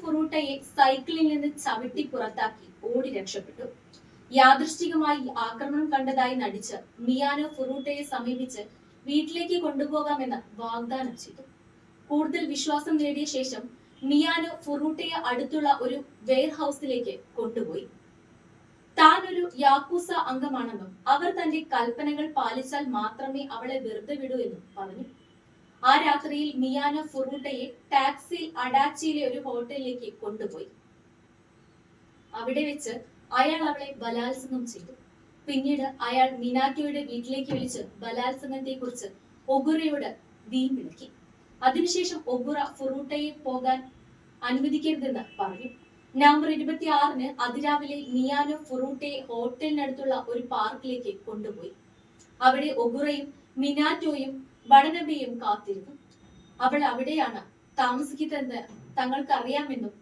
ഫുറൂട്ടയെ സൈക്കിളിൽ നിന്ന് ചവിട്ടി പുറത്താക്കി ഓടി രക്ഷപ്പെട്ടു. യാദൃശ്ചികമായി ആക്രമണം കണ്ടതായി നടിച്ച് മിയാനോ ഫുറൂട്ടയെ സമീപിച്ച് വീട്ടിലേക്ക് കൊണ്ടുപോകാമെന്ന് വാഗ്ദാനം ചെയ്തു. കൂടുതൽ വിശ്വാസം നേടിയ ശേഷം മിയാനോ ഫുറൂട്ടയെ അടുത്തുള്ള ഒരു വെയർഹൌസിലേക്ക് കൊണ്ടുപോയി. താൻ ഒരു യാക്കൂസ അംഗമാണെന്നും അവർ തന്റെ കൽപ്പനകൾ പാലിച്ചാൽ മാത്രമേ അവളെ വെറുതെ വിടൂ എന്നും പറഞ്ഞു. ആ രാത്രിയിൽ മിയാനോ ഫുറൂട്ടയെ ടാക്സിയിൽ അഡാച്ചിയിലെ ഒരു ഹോട്ടലിലേക്ക് കൊണ്ടുപോയി. അവിടെ വെച്ച് അയാൾ അവളെ ബലാത്സംഗം ചെയ്തു. പിന്നീട് അയാൾ മിനാറ്റോയുടെ വീട്ടിലേക്ക് വിളിച്ച് ബലാത്സംഗത്തെ കുറിച്ച് ഒഗുറയോട് വീമ്പിളക്കി. അതിനുശേഷം ഒഗുറ ഫുറൂട്ടയെ പോകാൻ അനുവദിക്കരുതെന്ന് പറഞ്ഞു. നവംബർ 26-ന് അതിരാവിലെ മിയാനോ ഫുറൂട്ടയെ ഹോട്ടലിനടുത്തുള്ള ഒരു പാർക്കിലേക്ക് കൊണ്ടുപോയി. അവിടെ ഒഗുറയും മിനാറ്റോയും ബഡനബയും കാത്തിരുന്നു. അവൾ അവിടെയാണ് താമസിക്കുന്നതെന്ന് തങ്ങൾക്ക് അറിയാമെന്നും